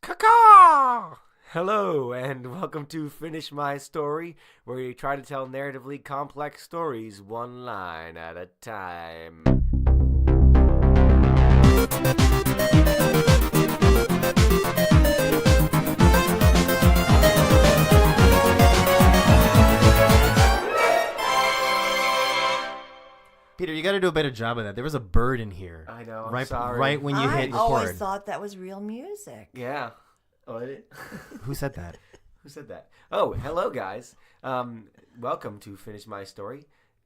Caw! Hello, and welcome to Finish My Story, where we try to tell narratively complex stories one line at a time. Peter, you got to do a better job of that. There was a bird in here. I know, I'm right, sorry. Right when you hit record. I always thought that was real music. Yeah. Oh, it? Who said that? Who said that? Oh, hello, guys. Welcome to Finish My Story.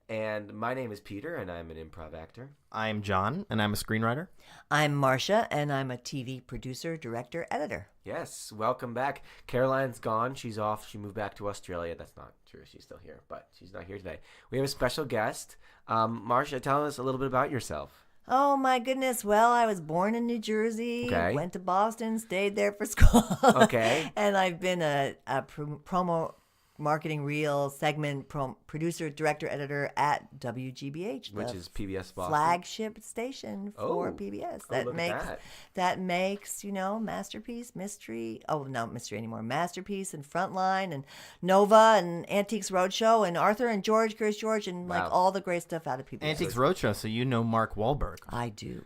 And my name is Peter, and I'm an improv actor. I'm John, and I'm a screenwriter. I'm Marcia, and I'm a TV producer, director, editor. Yes, welcome back. Caroline's gone. She's off. She moved back to Australia. That's not true. She's still here, but she's not here today. We have a special guest. Marcia, tell us a little bit about yourself. Oh, my goodness. Well, I was born in New Jersey, Okay. went to Boston, stayed there for school. Okay. And I've been a promo marketing reel segment producer, director, editor at WGBH, Which is PBS Boston. flagship station for Oh. PBS. Oh, look at That makes, Masterpiece, Mystery. Oh, not Mystery anymore. Masterpiece and Frontline and Nova and Antiques Roadshow and Arthur and George, Curious George, and Wow. like all the great stuff out of PBS. Antiques Roadshow, so you know Mark Wahlberg. I do.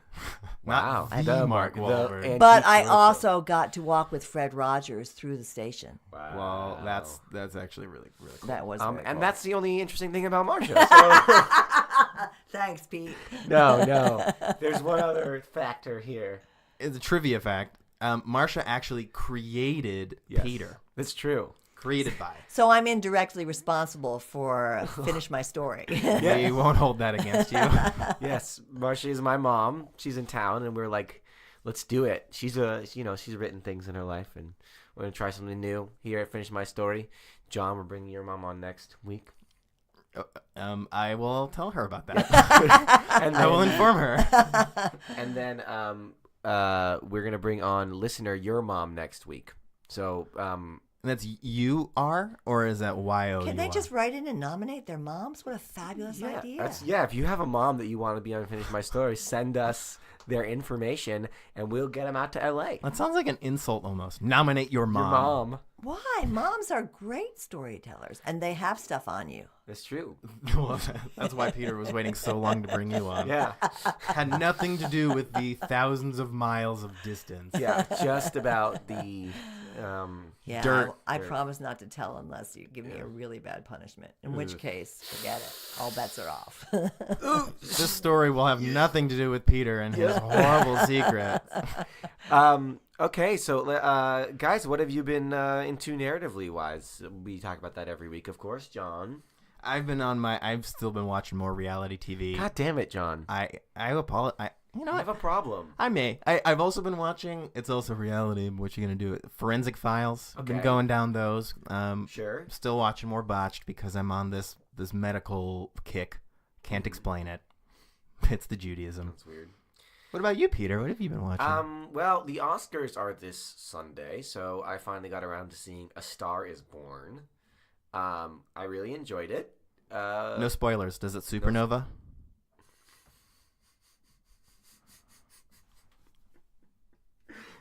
Wow. Not the Mark the Wahlberg. Antiques But I Roadshow. also got to walk with Fred Rogers through the station. Wow. Well, that's actually really cool. That was very and cool. that's the only interesting thing about Marcia. So. Thanks, Pete. No. There's one other factor here. It's a trivia fact. Marcia actually created Yes. Peter. That's true. Created by. So I'm indirectly responsible for Finish My Story. We won't hold that against you. Yes, Marcia is my mom. She's in town, and we're like, let's do it. She's written things in her life, and we're gonna try something new here at Finish My Story. John, we're bringing your mom on next week. I will tell her about that. And I will inform her. And then we're gonna bring on listener your mom next week. So That's U-R, or is that Y-O-U-R? Can they just write in and nominate their moms? What a fabulous idea. if you have a mom that you want to be on Finish My Story, send us their information and we'll get them out to LA. That sounds like an insult almost. Nominate your mom. Your mom. Why? Moms are great storytellers, and they have stuff on you. That's true. Well, that's why Peter was waiting so long to bring you on. Yeah. Had nothing to do with the thousands of miles of distance. Yeah, just about the Yeah, Dirt. I promise not to tell unless you give me a really bad punishment. In which case, forget it. All bets are off. This story will have nothing to do with Peter and his horrible secret. Okay, so guys, what have you been into narratively wise? We talk about that every week, of course. John. I've still been watching more reality TV. God damn it, John. I apologize. You know You what? have a problem. I may. I've also been watching. It's also reality. What you gonna do? Forensic Files. I've been Okay. going down those. Sure. Still watching more Botched because I'm on this medical kick. Can't explain it. It's the Judaism. That's weird. What about you, Peter? What have you been watching? Well, the Oscars are this Sunday, so I finally got around to seeing A Star Is Born. I really enjoyed it. No spoilers. Does it supernova?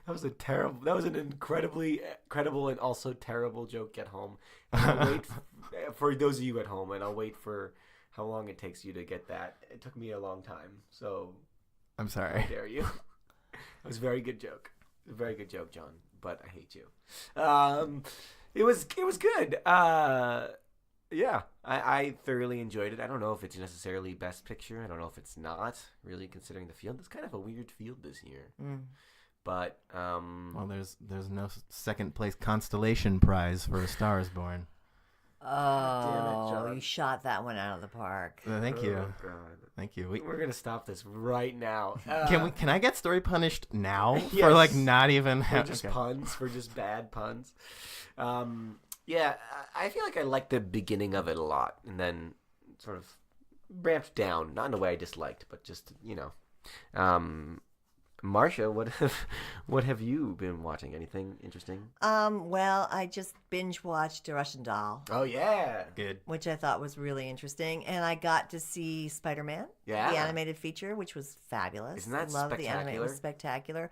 That was an incredibly credible and also terrible joke at home. And I'll wait for those of you at home, and I'll wait for how long it takes you to get that. It took me a long time, so I'm sorry. how dare you? It was a very good joke. A very good joke, John, but I hate you. It was good. Yeah, I thoroughly enjoyed it. I don't know if it's necessarily Best Picture. I don't know if it's not, really, considering the field. It's kind of a weird field this year. But Well, there's no second place constellation prize for A Star Is Born. Oh, John. you shot that one out of the park. Thank you. Oh, God. Thank you. We're gonna stop this right now. Can I get story punished now Yes. for like not even for just okay. puns, for just bad puns? Yeah, I feel like I liked the beginning of it a lot, and then sort of ramped down. Not in a way I disliked, but just Marcia, what have you been watching? Anything interesting? Well, I just binge watched Russian Doll, Oh yeah, Good. which I thought was really interesting, and I got to see Spider-Man, Yeah. the animated feature, which was fabulous. Isn't that Love the anime. It was spectacular?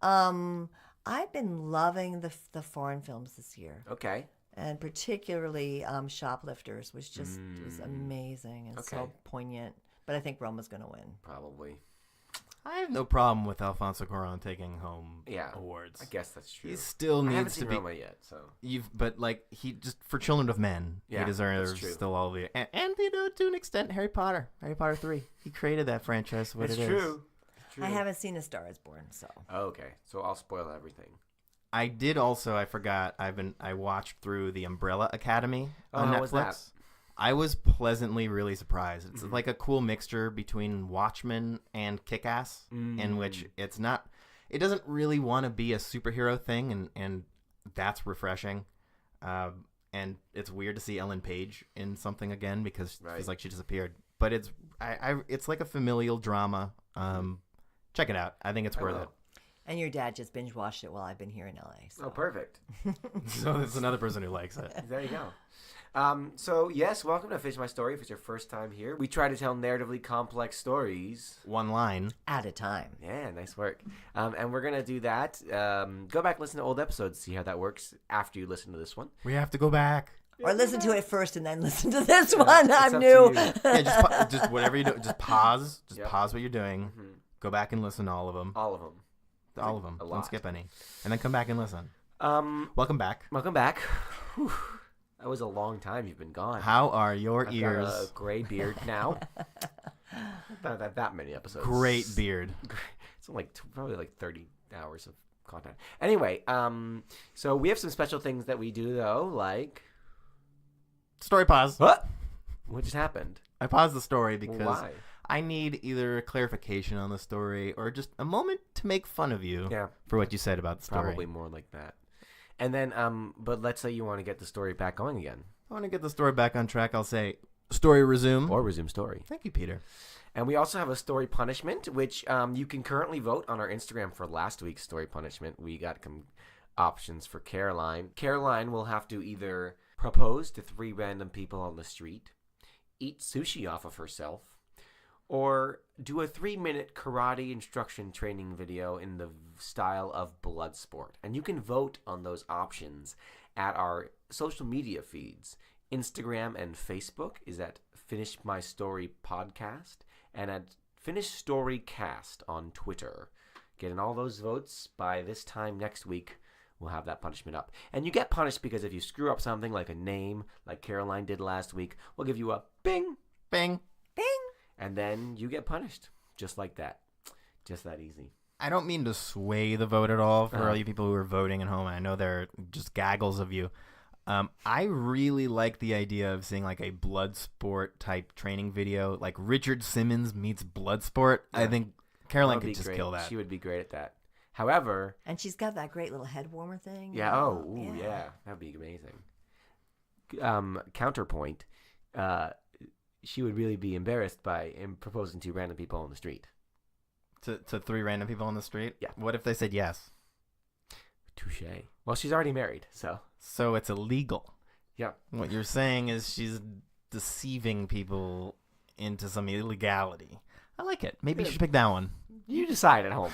spectacular. I've been loving the foreign films this year, Okay. and particularly Shoplifters, which just was amazing and so poignant. But I think Roma's going to win. Probably. I have no problem with Alfonso Cuarón taking home awards. I guess that's true. He still I haven't needs seen to be. Roma yet, so. But like he just for Children of Men, Yeah, he deserves that's true. still all the and you know to an extent Harry Potter 3. He created that franchise. What It's it is. true. It's true. I haven't seen A Star Is Born, so. Okay, so I'll spoil everything. I did also. I forgot. I watched through the Umbrella Academy on how Netflix. was that? I was pleasantly really surprised. It's like a cool mixture between Watchmen and Kick-Ass, in which it's not. It doesn't really want to be a superhero thing, and that's refreshing. And it's weird to see Ellen Page in something again because it feels like she disappeared. But it's it's like a familial drama. Check it out. I think it's worth it. And your dad just binge watched it while I've been here in LA. So. Oh, perfect. So there's another person who likes it. There you go. So, yes, welcome to Finish My Story. If it's your first time here, we try to tell narratively complex stories. One line. At a time. Yeah, nice work. And we're going to do that. Go back and listen to old episodes, see how that works after you listen to this one. We have to go back. Or listen to it first and then listen to this one. It's I'm up new. to you. Yeah, just whatever you do. Just pause. Just Yep. pause what you're doing. Go back and listen to all of them. All of them. All of them. A Don't lot. skip any. And then come back and listen. Welcome back. Welcome back. Whew. That was a long time you've been gone. How are your I've ears? got a gray beard now. Not that many episodes. Great beard. It's probably like 30 hours of content. Anyway, so we have some special things that we do though, like Story pause. what? What just happened? I paused the story because Why? I need either a clarification on the story or just a moment to make fun of you for what you said about the story. Probably more like that. And then, but let's say you want to get the story back going again. I want to get the story back on track. I'll say story resume. Or resume story. Thank you, Peter. And we also have a story punishment, which you can currently vote on our Instagram for last week's story punishment. We got some options for Caroline. Caroline will have to either propose to 3 random people on the street, eat sushi off of herself, or do a 3-minute karate instruction training video in the style of Bloodsport. And you can vote on those options at our social media feeds. Instagram and Facebook is at Finish My Story Podcast and at Finish Story Cast on Twitter. Getting all those votes by this time next week, we'll have that punishment up. And you get punished because if you screw up something like a name, like Caroline did last week, we'll give you a bing, Bing. Bing. and then you get punished. Just like that. Just that easy. I don't mean to sway the vote at all for all you people who are voting at home. I know there are just gaggles of you. I really like the idea of seeing like a Bloodsport type training video, like Richard Simmons meets Bloodsport. Yeah. I think Caroline That would could be just great. kill that. She would be great at that. However, And she's got that great little head warmer thing. yeah, that'd be amazing. Counterpoint, she would really be embarrassed by proposing to random people on the street. To 3 random people on the street? Yeah. What if they said yes? Touche. Well, she's already married, so. So it's illegal. Yeah. What you're saying is she's deceiving people into some illegality. I like it. Maybe you should pick that one. You decide at home.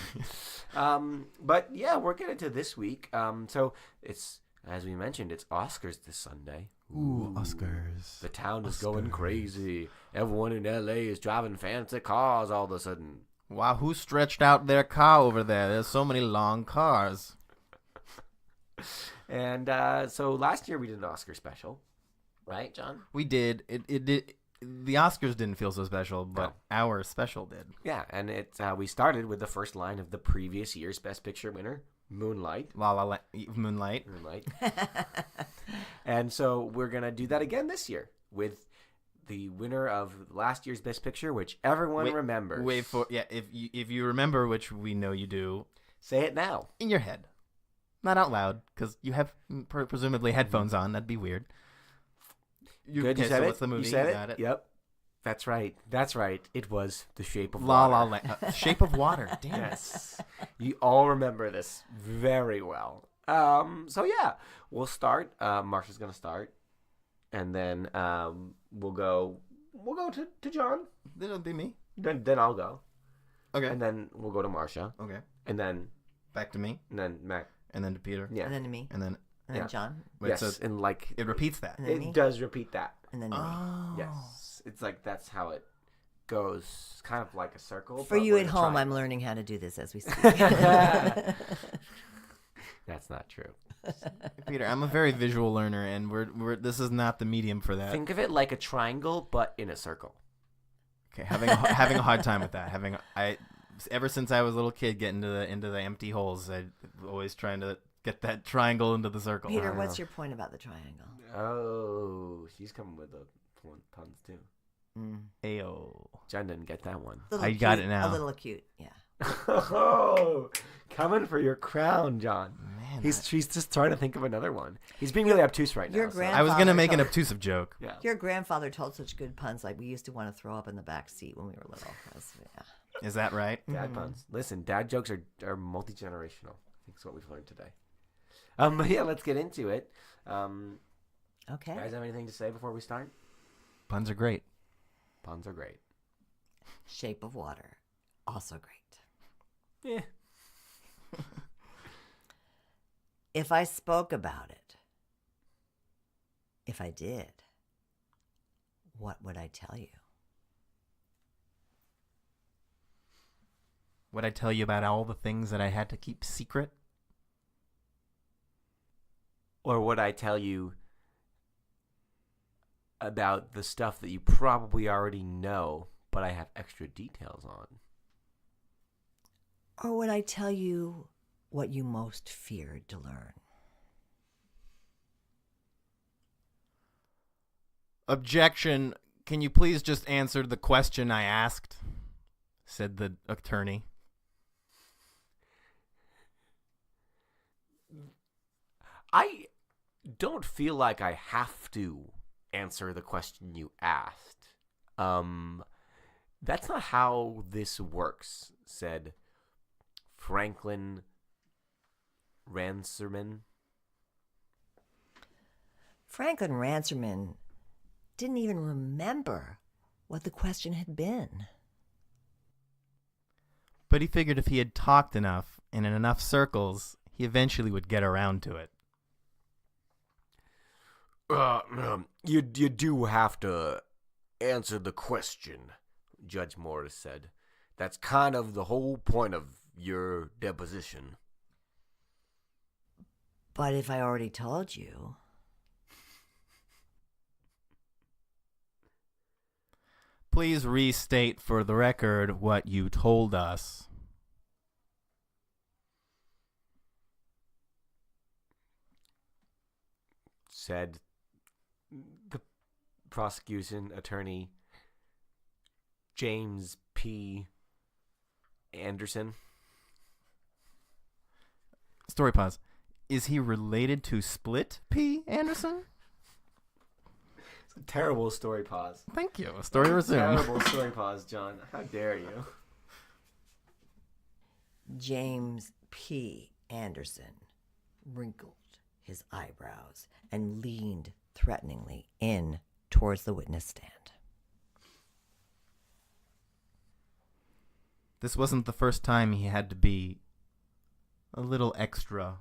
But yeah, we're getting to this week. So it's, as we mentioned, it's Oscars this Sunday. Ooh, Oscars. The town is going Oscars. crazy. Everyone in LA is driving fancy cars all of a sudden. Wow, who stretched out their car over there? There's so many long cars. And so last year we did an Oscar special, right, John? We did. It did. The Oscars didn't feel so special, but our special did. Yeah, and we started with the first line of the previous year's Best Picture winner, Moonlight. Moonlight. And so we're going to do that again this year with the winner of last year's Best Picture, which everyone remembers. If you remember, which we know you do, say it now. in your head. Not out loud, because you have presumably headphones on. That'd be weird. Good, you said so it. What's the movie? You said got it. Yep. That's right. It was The Shape of La Water. La Land. Shape of Water. Damn it. Yes. You all remember this very well. So yeah, we'll start. Marsha's gonna start, and then we'll go to John. Then it'll be me. Then I'll go. Okay. And then we'll go to Marsha. Okay. And then Back to me. Mac. And then to Peter. Yeah. And then to me. And then And then Yeah. John. wait, Yes, so and like it repeats that. And then me. it does repeat that. And then to me. Oh. Yes, it's like that's how it goes, kind of like a circle. For but you with at a home, I'm triangle. learning how to do this as we speak. That's not true. Peter, I'm a very visual learner, and we're this is not the medium for that. Think of it like a triangle, but in a circle. Okay, having a hard time with that. Ever since I was a little kid, getting into the empty holes, I always trying to get that triangle into the circle. Peter, what's your point about the triangle? Oh, he's coming with the puns too. Ayo. John didn't get that one. Little I got acute, it now. A little acute, yeah. Oh, coming for your crown, John. Man, He's just trying to think of another one. He's being really obtuse right Your now. so- grand- I was gonna make an Father obtrusive joke. Yeah. Your grandfather told such good puns, like we used to want to throw up in the back seat when we were little. Yeah. Is that right? Dad puns. Listen, dad jokes are multi-generational. I think that's what we've learned today. But yeah, let's get into it. Okay. Guys, have anything to say before we start? Puns are great. Puns are great. Shape of Water, also great. Yeah. If I spoke about it, if I did, what would I tell you? Would I tell you about all the things that I had to keep secret? Or would I tell you about the stuff that you probably already know, but I have extra details on? Or would I tell you what you most feared to learn? Objection. Can you please just answer the question I asked? Said the attorney. I don't feel like I have to answer the question you asked. That's not how this works, said Franklin Ranserman. Franklin Ranserman didn't even remember what the question had been. But he figured if he had talked enough and in enough circles, he eventually would get around to it. You do have to answer the question, Judge Morris said. That's kind of the whole point of your deposition. But if I already told you... Please restate for the record what you told us. Said the prosecution attorney James P. Anderson. Story pause. Is he related to Split P. Anderson? It's a terrible story pause. Thank you. Story resumed. Terrible story pause, John. How dare you? James P. Anderson wrinkled his eyebrows and leaned threateningly in towards the witness stand. This wasn't the first time he had to be a little extra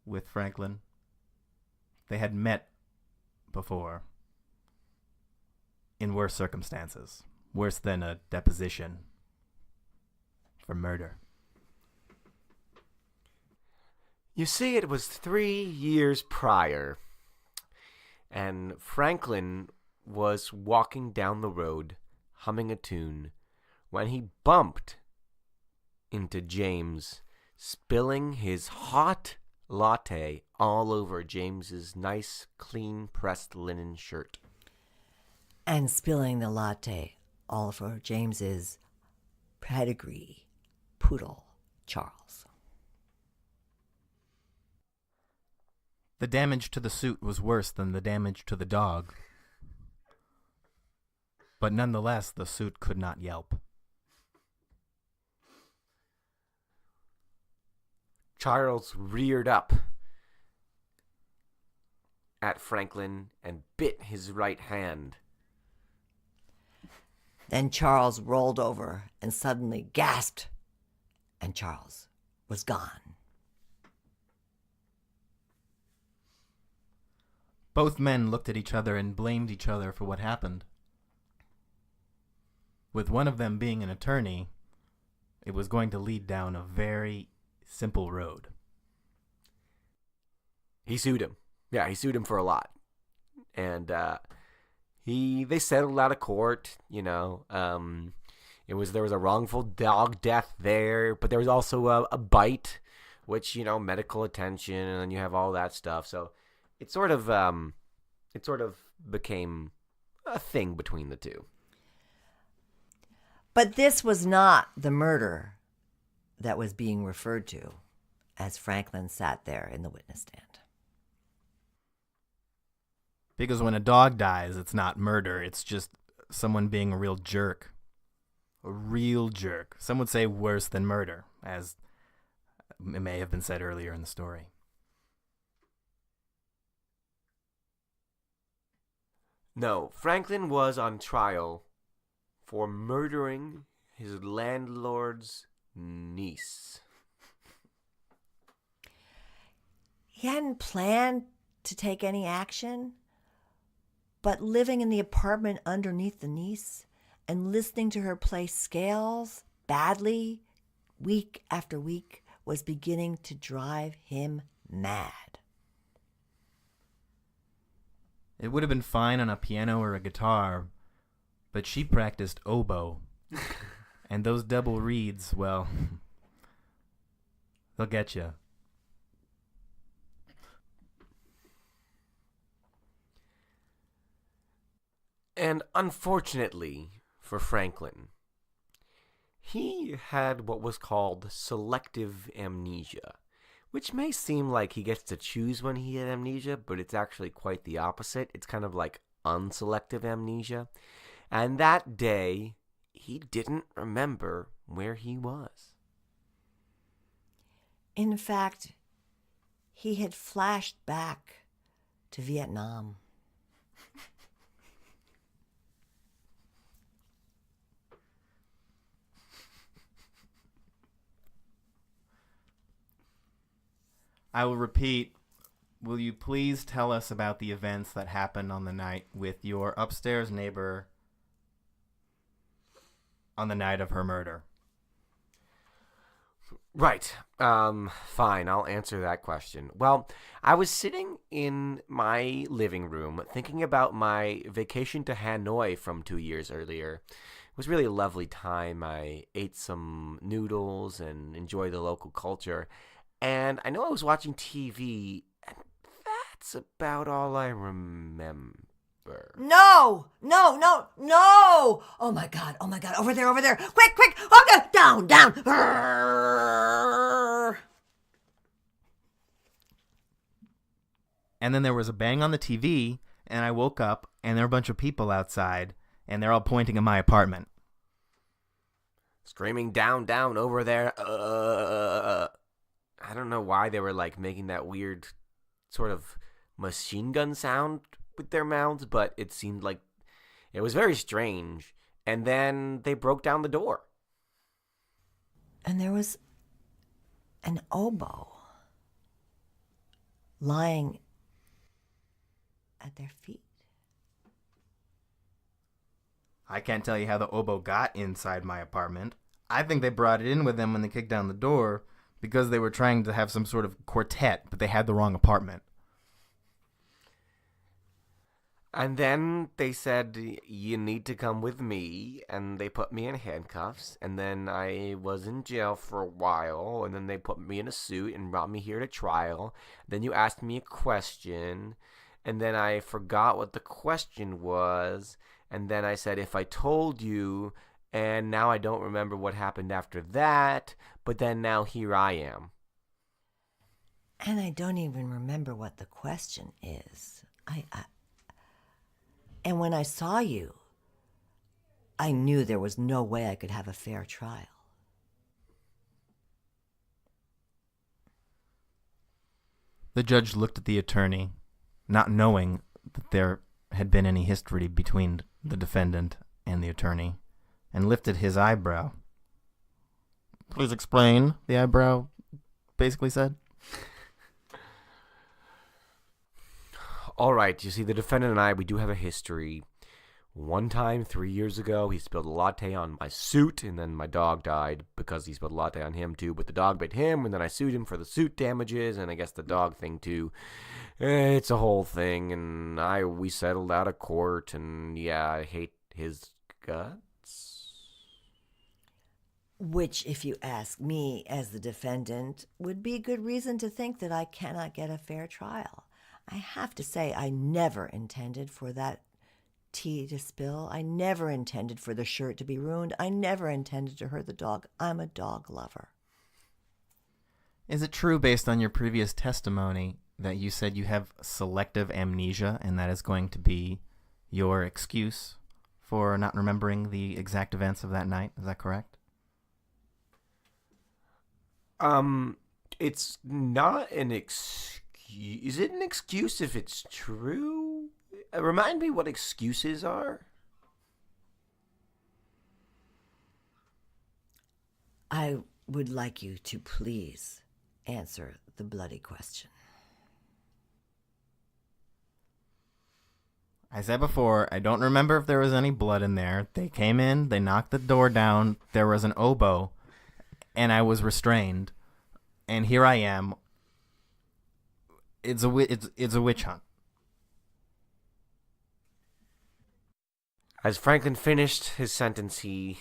with Franklin. They had met before in worse circumstances, worse than a deposition for murder. You see, it was 3 years prior, and Franklin was walking down the road, humming a tune, when he bumped into James, spilling his hot latte all over James's nice, clean pressed linen shirt. And spilling the latte all over James's pedigree poodle, Charles. The damage to the suit was worse than the damage to the dog. But nonetheless, the suit could not yelp. Charles reared up at Franklin and bit his right hand. Then Charles rolled over and suddenly gasped, and Charles was gone. Both men looked at each other and blamed each other for what happened. With one of them being an attorney, it was going to lead down a very simple road. He sued him. Yeah, he sued him for a lot. And they settled out of court, you know. There was a wrongful dog death there, but there was also a bite, which, you know, medical attention, and then you have all that stuff. So it sort of became a thing between the two. But this was not the murder that was being referred to as Franklin sat there in the witness stand. Because when a dog dies, it's not murder. It's just someone being a real jerk. A real jerk. Some would say worse than murder, as it may have been said earlier in the story. No, Franklin was on trial for murdering his landlord's niece. He hadn't planned to take any action, but living in the apartment underneath the niece and listening to her play scales badly week after week was beginning to drive him mad. It would have been fine on a piano or a guitar, but she practiced oboe. And those double reeds, well, they'll get you. And unfortunately for Franklin, he had what was called selective amnesia, which may seem like he gets to choose when he had amnesia, but it's actually quite the opposite. It's kind of like unselective amnesia. And that day, he didn't remember where he was. In fact, he had flashed back to Vietnam. I will repeat, will you please tell us about the events that happened on the night with your upstairs neighbor on the night of her murder? Right. Fine, I'll answer that question. Well, I was sitting in my living room thinking about my vacation to Hanoi from 2 years earlier. It was really a lovely time. I ate some noodles and enjoyed the local culture. And I know I was watching TV, and that's about all I remember. No! Oh my God, over there. Quick, oh no, down. And then there was a bang on the TV, and I woke up, and there were a bunch of people outside, and they're all pointing at my apartment. Screaming down, over there. I don't know why they were like making that weird sort of machine gun sound with their mouths, but it seemed like it was very strange. And then they broke down the door. And there was an oboe lying at their feet. I can't tell you how the oboe got inside my apartment. I think they brought it in with them when they kicked down the door because they were trying to have some sort of quartet, but they had the wrong apartment. And then they said, you need to come with me, and they put me in handcuffs, and then I was in jail for a while, and then they put me in a suit and brought me here to trial. Then you asked me a question, and then I forgot what the question was, and then I said, if I told you, and now I don't remember what happened after that, but then now here I am. And I don't even remember what the question is. And when I saw you, I knew there was no way I could have a fair trial. The judge looked at the attorney, not knowing that there had been any history between the defendant and the attorney, and lifted his eyebrow. Please explain, the eyebrow basically said. All right, you see, the defendant and I, we do have a history. One time, 3 years ago, he spilled a latte on my suit, and then my dog died because he spilled a latte on him too. But the dog bit him, and then I sued him for the suit damages, and I guess the dog thing too. It's a whole thing, and we settled out of court, and yeah, I hate his guts. Which, if you ask me as the defendant, would be good reason to think that I cannot get a fair trial. I have to say, I never intended for that tea to spill. I never intended for the shirt to be ruined. I never intended to hurt the dog. I'm a dog lover. Is it true, based on your previous testimony, that you said you have selective amnesia, and that is going to be your excuse for not remembering the exact events of that night? Is that correct? It's not an excuse. Is it an excuse if it's true? Remind me what excuses are. I would like you to please answer the bloody question. I said before, I don't remember if there was any blood in there. They came in, they knocked the door down, there was an oboe, and I was restrained. And here I am. It's a witch hunt. As Franklin finished his sentence, he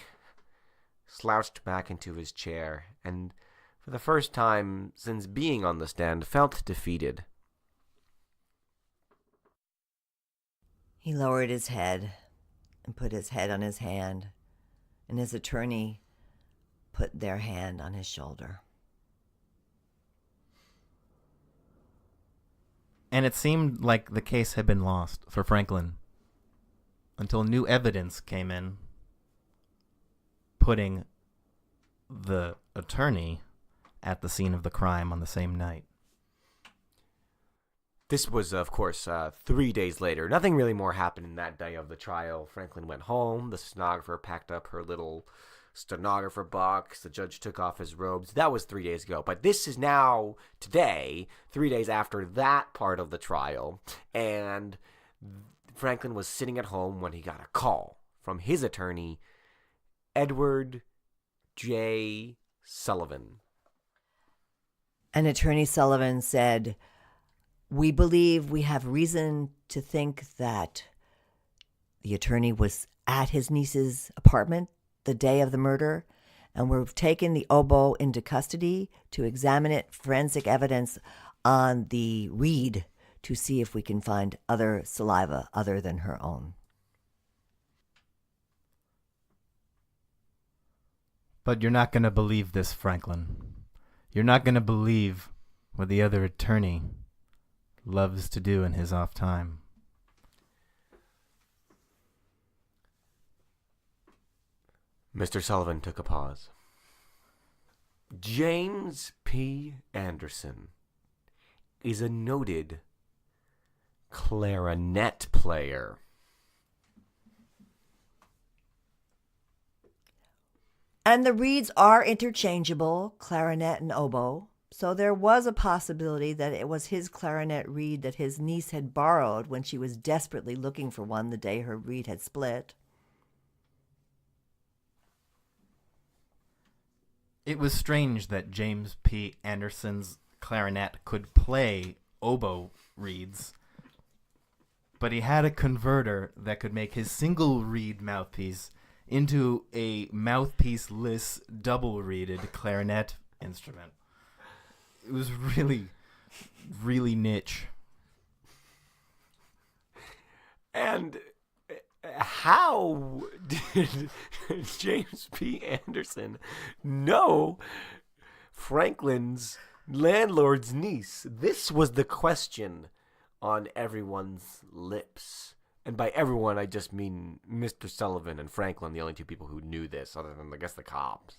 slouched back into his chair, and for the first time since being on the stand, felt defeated. He lowered his head and put his head on his hand, and his attorney put their hand on his shoulder. And it seemed like the case had been lost for Franklin until new evidence came in, putting the attorney at the scene of the crime on the same night. This was, of course, 3 days later. Nothing really more happened in that day of the trial. Franklin went home. The stenographer packed up her little stenographer box. The judge took off his robes. That was 3 days ago. But this is now today, 3 days after that part of the trial. And Franklin was sitting at home when he got a call from his attorney, Edward J. Sullivan. And Attorney Sullivan said, "We believe we have reason to think that the attorney was at his niece's apartment the day of the murder, and we've taken the oboe into custody to examine it, forensic evidence on the reed, to see if we can find other saliva other than her own." But you're not going to believe this, Franklin. You're not going to believe what the other attorney loves to do in his off time. Mr. Sullivan took a pause. James P. Anderson is a noted clarinet player. And the reeds are interchangeable, clarinet and oboe. So there was a possibility that it was his clarinet reed that his niece had borrowed when she was desperately looking for one the day her reed had split. It was strange that James P. Anderson's clarinet could play oboe reeds, but he had a converter that could make his single reed mouthpiece into a mouthpiece-less double-reeded clarinet instrument. It was really, really niche. And how did James P. Anderson know Franklin's landlord's niece? This was the question on everyone's lips. And by everyone, I just mean Mr. Sullivan and Franklin, the only two people who knew this, other than, I guess, the cops.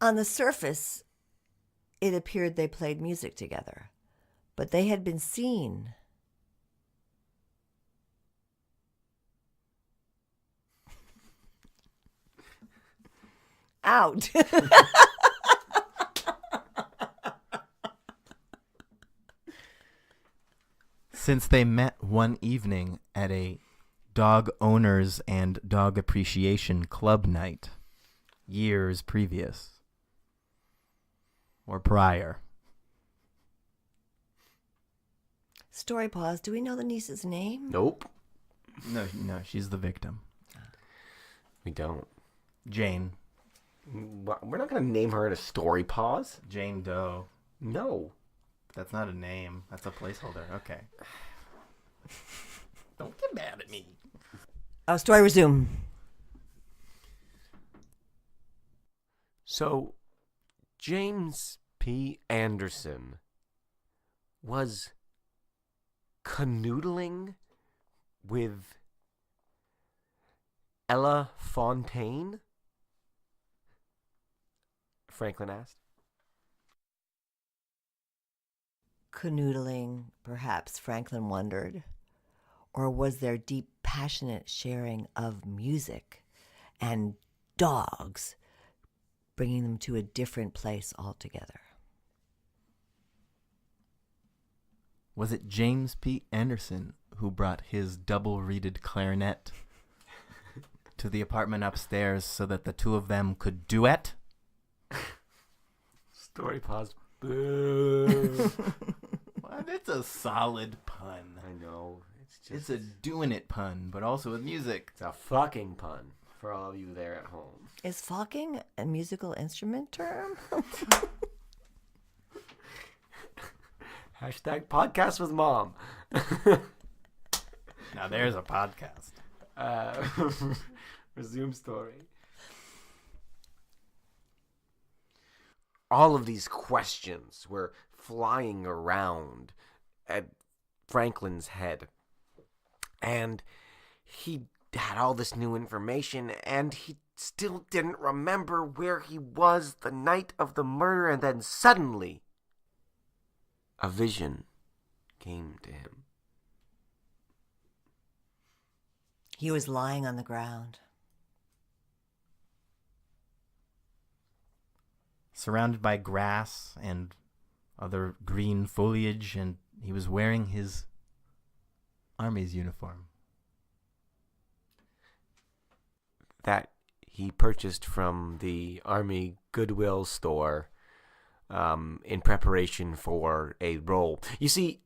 On the surface, it appeared they played music together, but they had been seen out. Since they met one evening at a dog owners and dog appreciation club night years previous or prior. Story pause. Do we know the niece's name? Nope. No, she's the victim. We don't. Jane. We're not going to name her in a story pause. Jane Doe. No. That's not a name. That's a placeholder. Okay. Don't get mad at me. Oh, story resume. So, James P. Anderson was canoodling with Ella Fontaine? Franklin asked. Canoodling, perhaps, Franklin wondered. Or was there deep, passionate sharing of music and dogs, bringing them to a different place altogether? Was it James P. Anderson who brought his double-reeded clarinet to the apartment upstairs so that the two of them could duet? Story pause. Boo. What? It's a solid pun. I know. It's a doing it pun, but also with music. It's a fucking pun for all of you there at home. Is fucking a musical instrument term? Hashtag podcast with mom. Now there's a podcast. Resume story. All of these questions were flying around at Franklin's head. And he had all this new information, and he still didn't remember where he was the night of the murder, and then suddenly a vision came to him. He was lying on the ground. Surrounded by grass and other green foliage, and he was wearing his Army's uniform. That he purchased from the Army Goodwill store in preparation for a role. You see,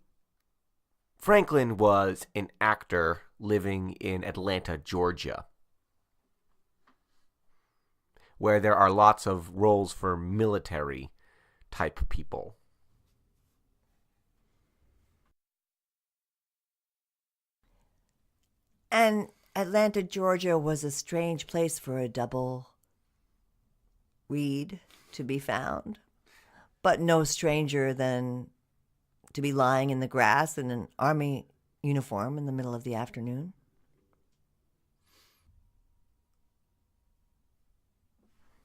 Franklin was an actor living in Atlanta, Georgia, where there are lots of roles for military type people. And Atlanta, Georgia was a strange place for a double reed to be found, but no stranger than to be lying in the grass in an Army uniform in the middle of the afternoon.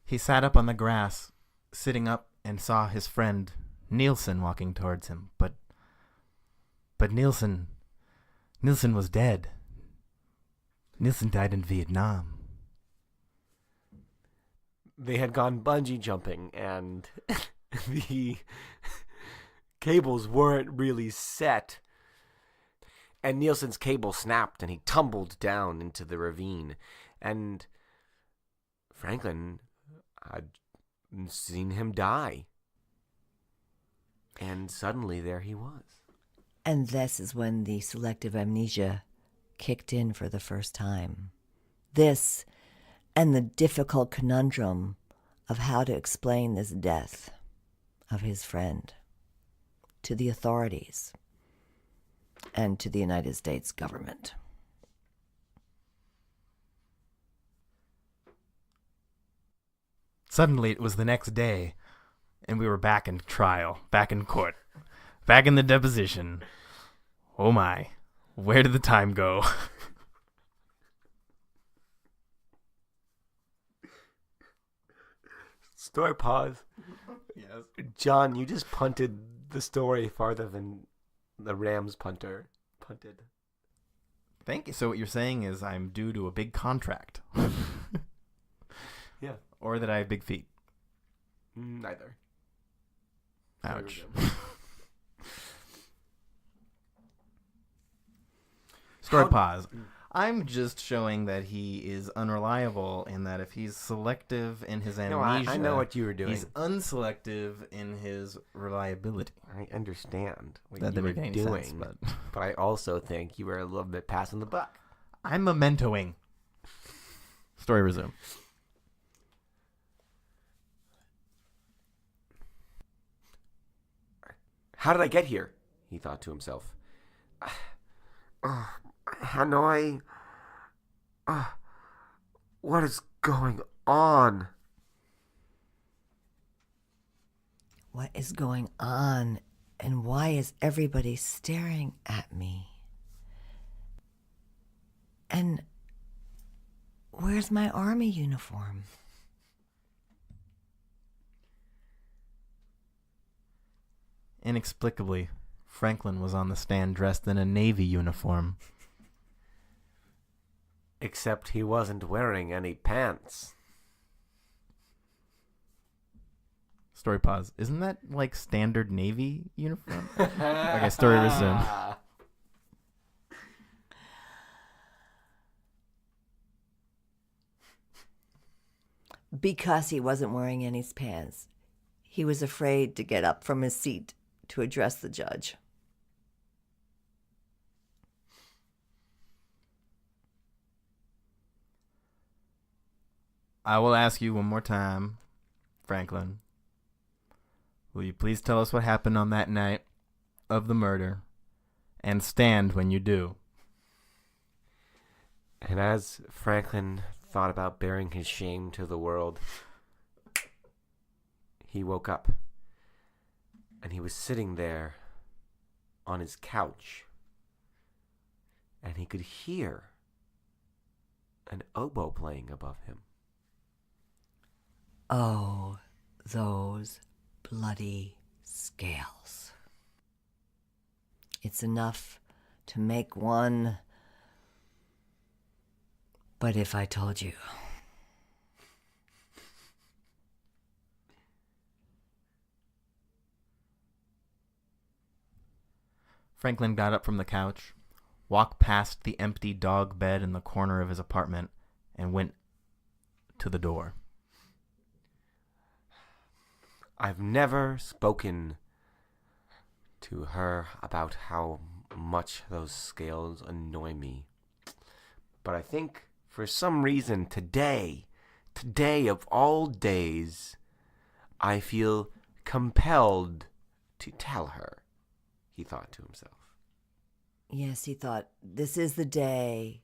He sat up on the grass, sitting up, and saw his friend Nielsen walking towards him. But Nielsen was dead. Nielsen died in Vietnam. They had gone bungee jumping, and the cables weren't really set. And Nielsen's cable snapped, and he tumbled down into the ravine. And Franklin had seen him die. And suddenly there he was. And this is when the selective amnesia kicked in for the first time. This and the difficult conundrum of how to explain this death of his friend to the authorities and to the United States government. Suddenly it was the next day, and we were back in trial, back in court, back in the deposition. Oh my, where did the time go? Story pause. Yes. John, you just punted the story farther than the Rams punter punted. Thank you. So what you're saying is I'm due to a big contract. Yeah. Or that I have big feet. Story pause. I'm just showing that he is unreliable and that if he's selective in his amnesia, No, I know what you were doing. He's unselective in his reliability. I understand what That you were didn't make any doing, sense, but I also think you were a little bit passing the buck. I'm mementoing. Story resume. How did I get here? He thought to himself. Hanoi. What is going on? What is going on? And why is everybody staring at me? And where's my army uniform? Inexplicably, Franklin was on the stand dressed in a Navy uniform. Except he wasn't wearing any pants. Story pause. Isn't that like standard Navy uniform? Okay, story resume. Because he wasn't wearing any pants. He was afraid to get up from his seat to address the judge. I will ask you one more time, Franklin. Will you please tell us what happened on that night of the murder and stand when you do? And as Franklin thought about bearing his shame to the world, he woke up. And he was sitting there on his couch. And he could hear an oboe playing above him. Oh, those bloody scales. It's enough to make one. But if I told you. Franklin got up from the couch, walked past the empty dog bed in the corner of his apartment, and went to the door. I've never spoken to her about how much those scales annoy me. But I think for some reason today of all days, I feel compelled to tell her, he thought to himself. Yes, he thought, this is the day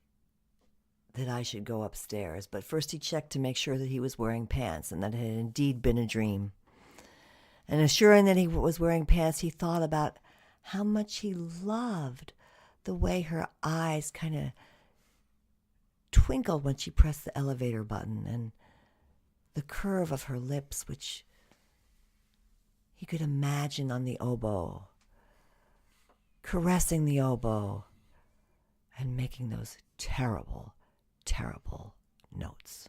that I should go upstairs. But first he checked to make sure that he was wearing pants and that it had indeed been a dream. And assuring that he was wearing pants, he thought about how much he loved the way her eyes kind of twinkled when she pressed the elevator button, and the curve of her lips, which he could imagine on the oboe, caressing the oboe and making those terrible, terrible notes.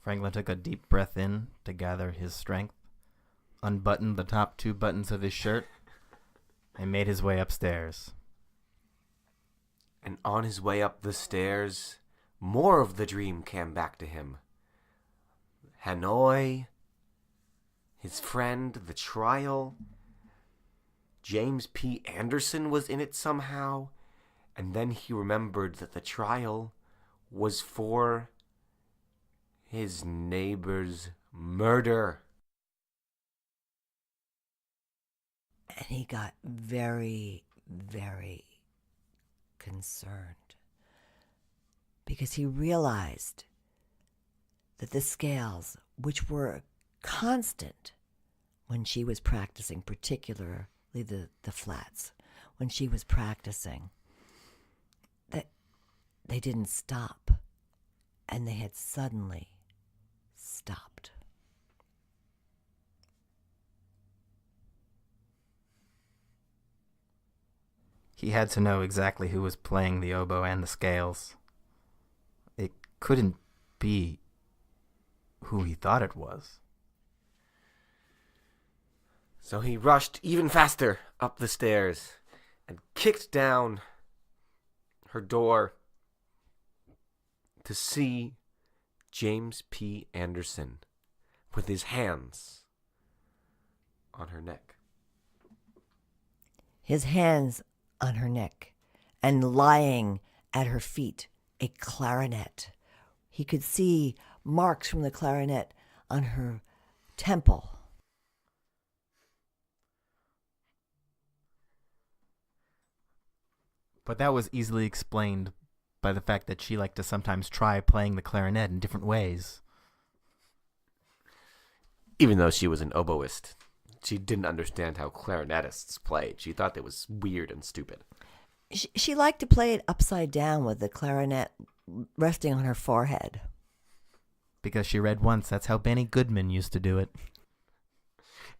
Franklin took a deep breath in to gather his strength, unbuttoned the top 2 buttons of his shirt, and made his way upstairs. And on his way up the stairs, more of the dream came back to him. Hanoi, his friend, the trial. James P. Anderson was in it somehow. And then he remembered that the trial was for his neighbor's murder. And he got very, very concerned because he realized that the scales, which were constant when she was practicing, particularly the flats, when she was practicing, that they didn't stop, and they had suddenly stopped. He had to know exactly who was playing the oboe and the scales. It couldn't be who he thought it was. So he rushed even faster up the stairs, and kicked down her door to see James P. Anderson with his hands on her neck. His hands on her neck, and lying at her feet, a clarinet. He could see marks from the clarinet on her temple. But that was easily explained by the fact that she liked to sometimes try playing the clarinet in different ways. Even though she was an oboist, she didn't understand how clarinetists played. She thought it was weird and stupid. She liked to play it upside down with the clarinet resting on her forehead. Because she read once, that's how Benny Goodman used to do it.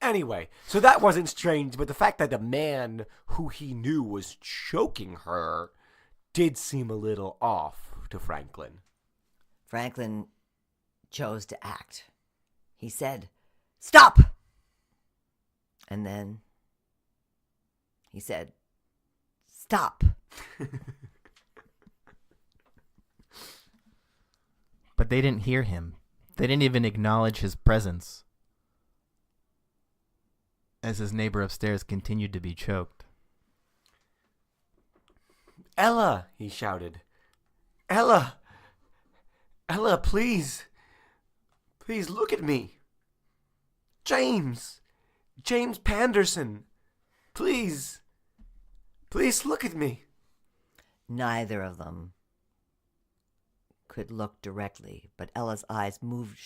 Anyway, so that wasn't strange, but the fact that the man who he knew was choking her did seem a little off to Franklin. Franklin chose to act. He said, "Stop!" And then he said, "Stop." But they didn't hear him. They didn't even acknowledge his presence as his neighbor upstairs continued to be choked. "Ella," he shouted. "Ella! Ella, please! Please look at me! James! James Panderson! Please! Please look at me!" Neither of them could look directly, but Ella's eyes moved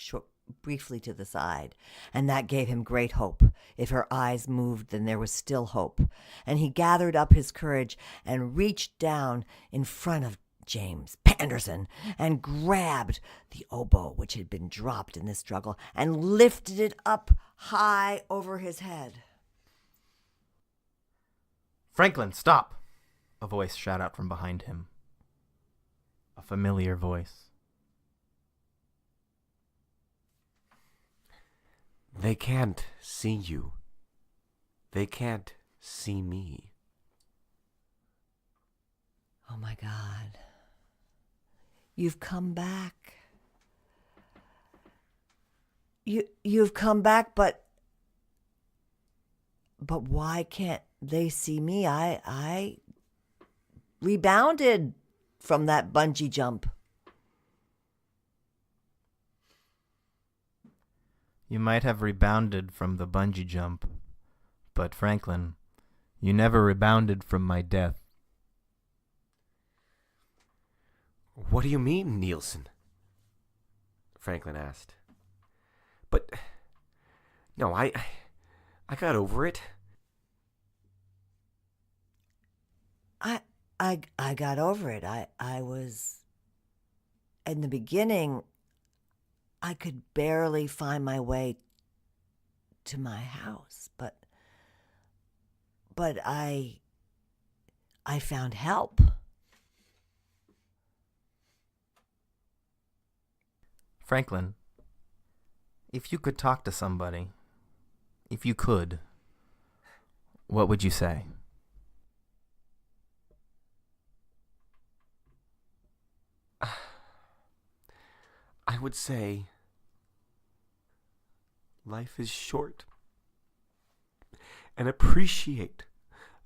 briefly to the side, and that gave him great hope. If her eyes moved, then there was still hope, and he gathered up his courage and reached down in front of James Panderson and grabbed the oboe, which had been dropped in this struggle, and lifted it up high over his head. "Franklin, stop!" a voice shot out from behind him. A familiar voice. "They can't see you. They can't see me." Oh my God. You've come back. You've come back, but why can't they see me? I rebounded from that bungee jump. You might have rebounded from the bungee jump, but Franklin, you never rebounded from my death. "What do you mean, Nielsen?" Franklin asked. "But no, I got over it." I got over it. I was, in the beginning, I could barely find my way to my house, but I found help. Franklin, if you could talk to somebody, if you could, what would you say? I would say life is short, and appreciate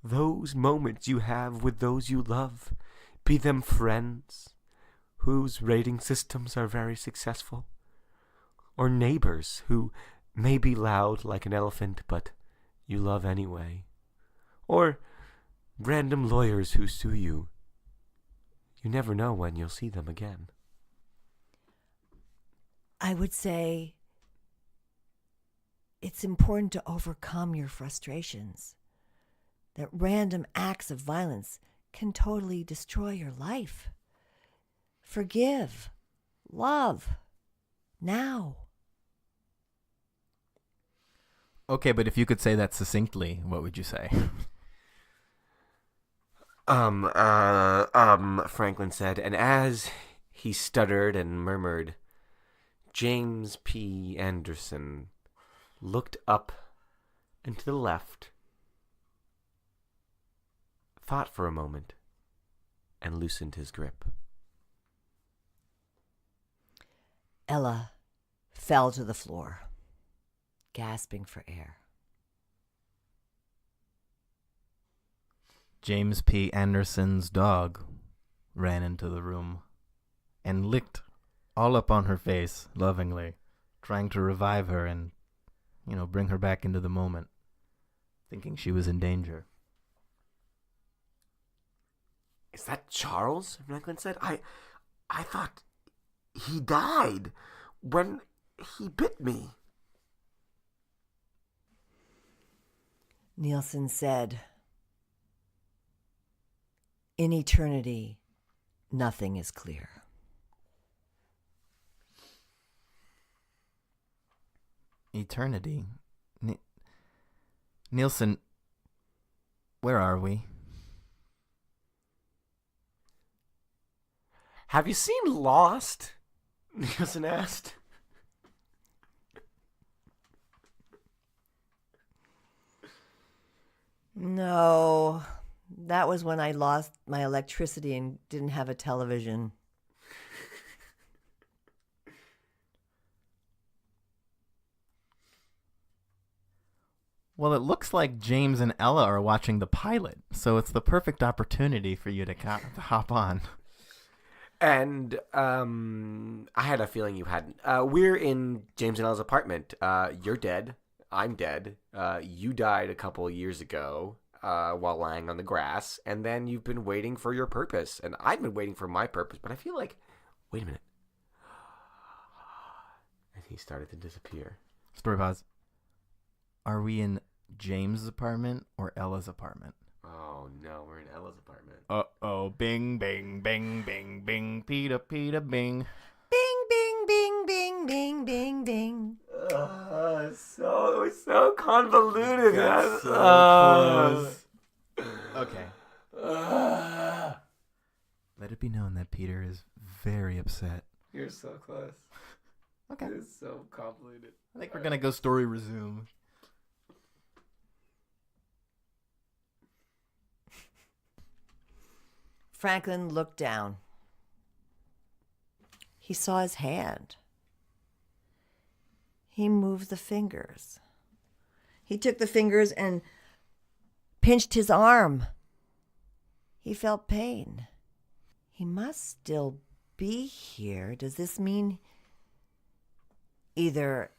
those moments you have with those you love, be them friends whose rating systems are very successful, or neighbors who may be loud like an elephant but you love anyway, or random lawyers who sue you. You never know when you'll see them again. I would say it's important to overcome your frustrations. That random acts of violence can totally destroy your life. Forgive. Love. Now. Okay, but if you could say that succinctly, what would you say? Franklin said, and as he stuttered and murmured, James P. Anderson looked up and to the left thought for a moment and loosened his grip. Ella fell to the floor, gasping for air. James P. Anderson's dog ran into the room and licked all up on her face lovingly, trying to revive her and, bring her back into the moment, thinking she was in danger. Is that Charles? Franklin said. I thought he died when he bit me. Nielsen said, "In eternity, nothing is clear." Eternity? Nielsen, where are we? Have you seen Lost? Nielsen asked. No, that was when I lost my electricity and didn't have a television. Well, it looks like James and Ella are watching the pilot, so it's the perfect opportunity for you to hop on. And I had a feeling you hadn't. We're in James and Ella's apartment. You're dead. I'm dead. You died a couple years ago while lying on the grass, and then you've been waiting for your purpose. And I've been waiting for my purpose, but I feel like, wait a minute. And he started to disappear. Story pause. Are we in James' apartment or Ella's apartment? Oh, no, we're in Ella's apartment. Uh-oh, bing, bing, bing, bing, bing, Peter, Peter, bing. Bing, bing, bing, bing, bing, bing, bing. So convoluted. Got so close. Okay. Let it be known that Peter is very upset. You're so close. Okay. It's so convoluted. I think we're going to go story resume. Franklin looked down. He saw his hand. He moved the fingers. He took the fingers and pinched his arm. He felt pain. He must still be here. Does this mean either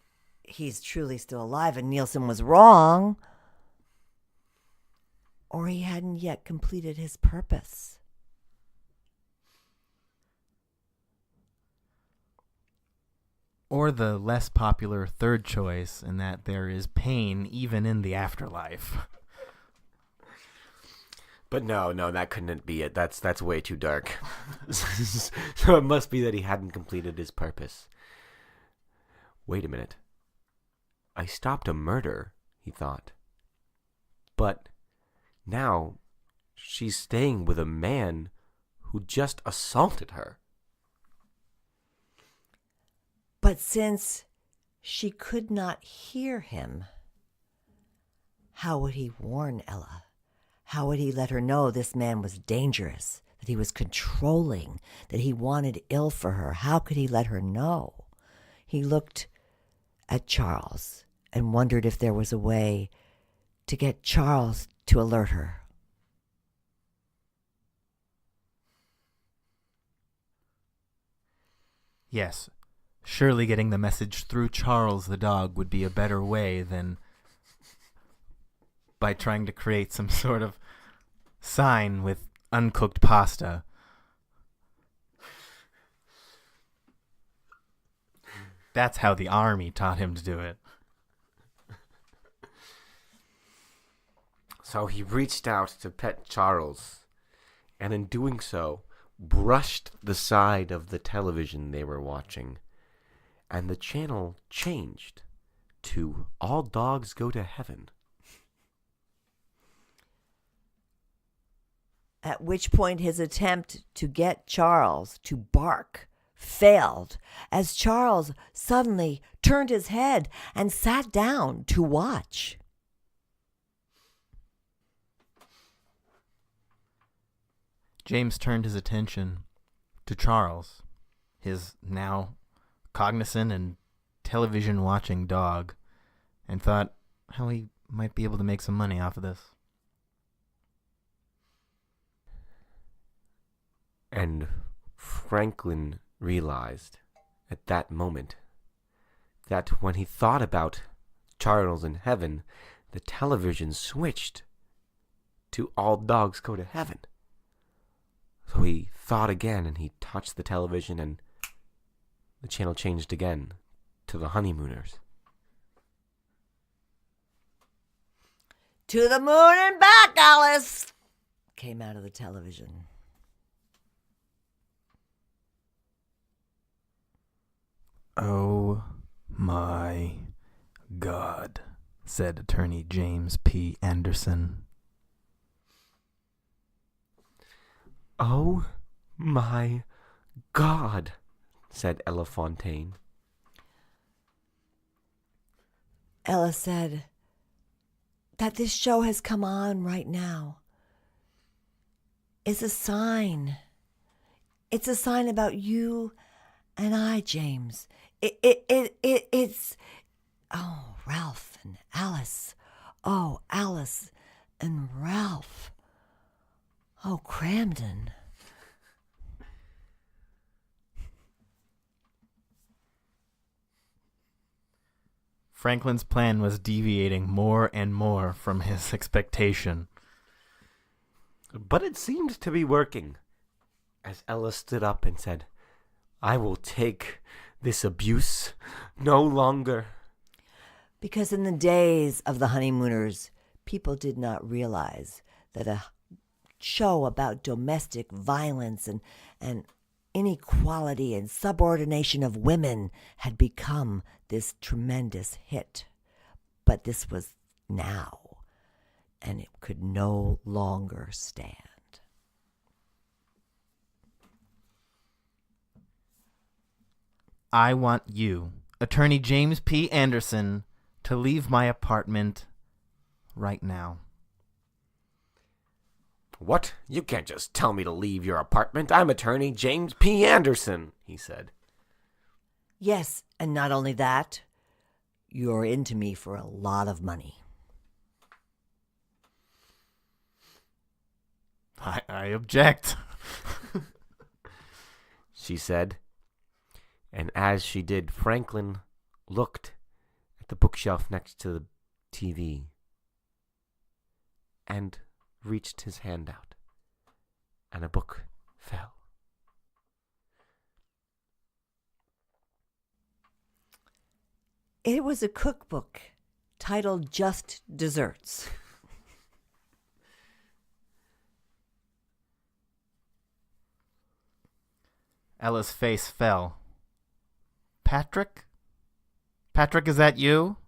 he's truly still alive and Nielsen was wrong, or he hadn't yet completed his purpose? Or the less popular third choice, in that there is pain even in the afterlife. But no, that couldn't be it. That's way too dark. So it must be that he hadn't completed his purpose. Wait a minute. I stopped a murder, he thought. But now she's staying with a man who just assaulted her. But since she could not hear him, how would he warn Ella? How would he let her know this man was dangerous, that he was controlling, that he wanted ill for her? How could he let her know? He looked at Charles and wondered if there was a way to get Charles to alert her. Yes. Surely getting the message through Charles the dog would be a better way than by trying to create some sort of sign with uncooked pasta. That's how the army taught him to do it. So he reached out to pet Charles, and in doing so, brushed the side of the television they were watching. And the channel changed to All Dogs Go to Heaven. At which point his attempt to get Charles to bark failed, as Charles suddenly turned his head and sat down to watch. James turned his attention to Charles, his now cognizant and television-watching dog, and thought how he might be able to make some money off of this. And Franklin realized at that moment that when he thought about Charles in heaven, the television switched to All Dogs Go to Heaven. So he thought again, and he touched the television, and the channel changed again to the Honeymooners. To the moon and back, Alice, came out of the television. Oh my God, said Attorney James P. Anderson. Oh my God, said Ella Fontaine. Ella said that this show has come on right now is a sign. It's a sign about you and I, James. It's oh, Ralph and Alice. Oh, Alice and Ralph. Oh, Cramden. Franklin's plan was deviating more and more from his expectation. But it seemed to be working, as Ella stood up and said, I will take this abuse no longer. Because in the days of the Honeymooners, people did not realize that a show about domestic violence and inequality and subordination of women had become this tremendous hit. But this was now, and it could no longer stand. I want you, Attorney James P. Anderson, to leave my apartment right now. What? You can't just tell me to leave your apartment. I'm Attorney James P. Anderson, he said. Yes, and not only that, you're into me for a lot of money. I object, she said. And as she did, Franklin looked at the bookshelf next to the TV and reached his hand out, and a book fell. It was a cookbook titled Just Desserts. Ella's face fell. Patrick? Patrick, is that you?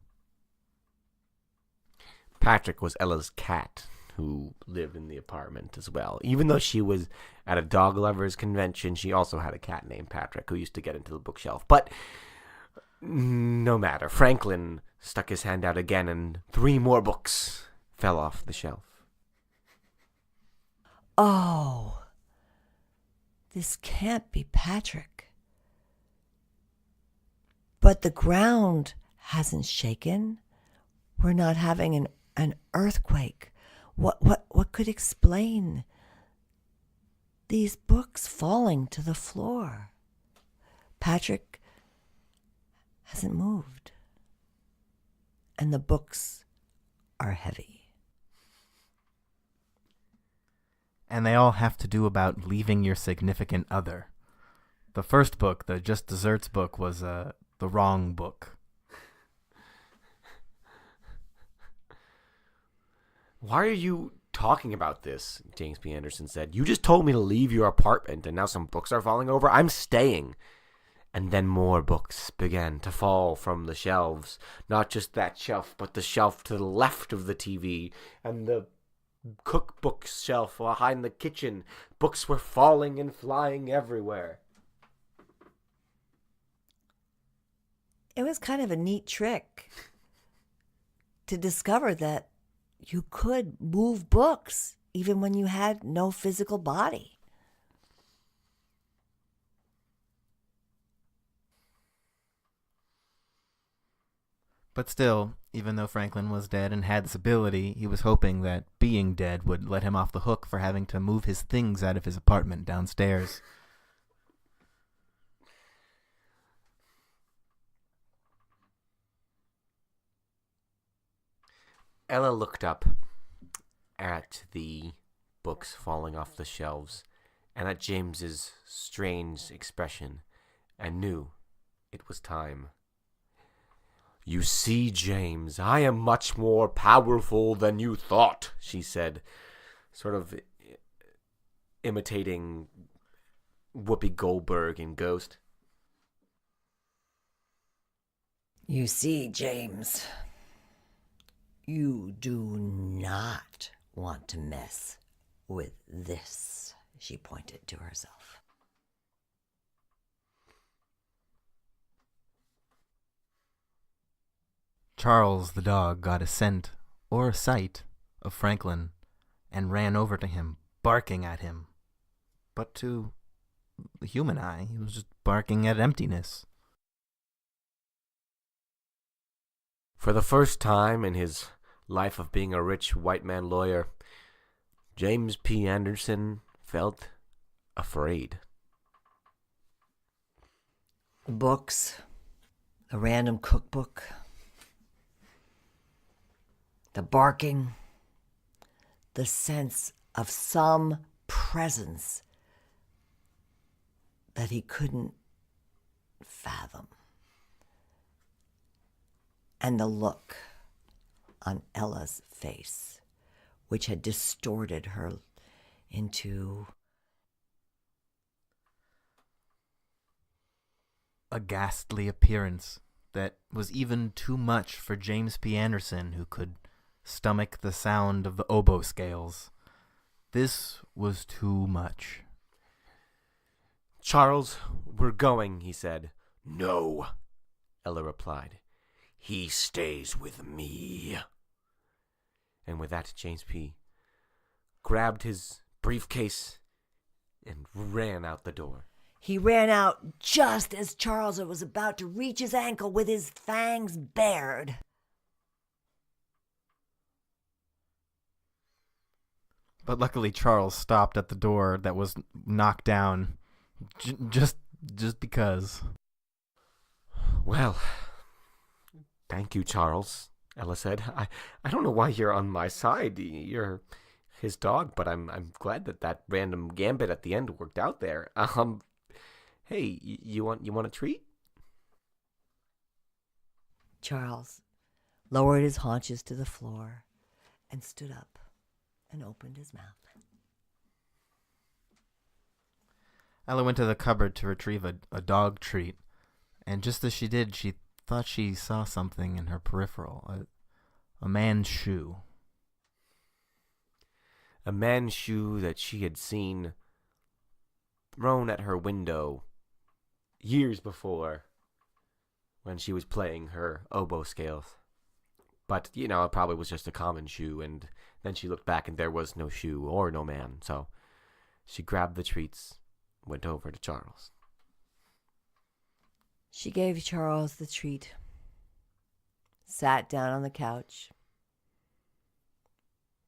Patrick was Ella's cat, who lived in the apartment as well. Even though she was at a dog lovers convention, she also had a cat named Patrick who used to get into the bookshelf. But no matter. Franklin stuck his hand out again, and 3 more books fell off the shelf. Oh, this can't be Patrick. But the ground hasn't shaken. We're not having an earthquake. What could explain these books falling to the floor? Patrick hasn't moved, and the books are heavy. And they all have to do about leaving your significant other. The first book, the Just Desserts book, was the wrong book. Why are you talking about this? James P. Anderson said. You just told me to leave your apartment, and now some books are falling over. I'm staying. And then more books began to fall from the shelves. Not just that shelf, but the shelf to the left of the TV, and the cookbook shelf behind the kitchen. Books were falling and flying everywhere. It was kind of a neat trick to discover that you could move books even when you had no physical body. But still, even though Franklin was dead and had this ability, he was hoping that being dead would let him off the hook for having to move his things out of his apartment downstairs. Ella looked up at the books falling off the shelves and at James's strange expression and knew it was time. "You see, James, I am much more powerful than you thought," she said, sort of imitating Whoopi Goldberg in Ghost. You see, James, you do not want to mess with this, she pointed to herself. Charles the dog got a scent or a sight of Franklin and ran over to him, barking at him. But to the human eye, he was just barking at emptiness. For the first time in his life of being a rich white man lawyer, James P. Anderson felt afraid. The books, the random cookbook, the barking, the sense of some presence that he couldn't fathom. And the look on Ella's face, which had distorted her into a ghastly appearance that was even too much for James P. Anderson, who could stomach the sound of the oboe scales. This was too much. "Charles, we're going," he said. "No," Ella replied. "He stays with me." And with that, James P. grabbed his briefcase and ran out the door. He ran out just as Charles was about to reach his ankle with his fangs bared. But luckily Charles stopped at the door that was knocked down just because. "Well, thank you, Charles," Ella said. I don't know why you're on my side. You're his dog, but I'm glad that random gambit at the end worked out there. Hey, you want a treat?" Charles lowered his haunches to the floor and stood up and opened his mouth. Ella went to the cupboard to retrieve a dog treat, and just as she did, she thought she saw something in her peripheral. A man's shoe. A man's shoe that she had seen thrown at her window years before when she was playing her oboe scales. But, it probably was just a common shoe, and then she looked back and there was no shoe or no man. So she grabbed the treats, went over to Charles. She gave Charles the treat, sat down on the couch,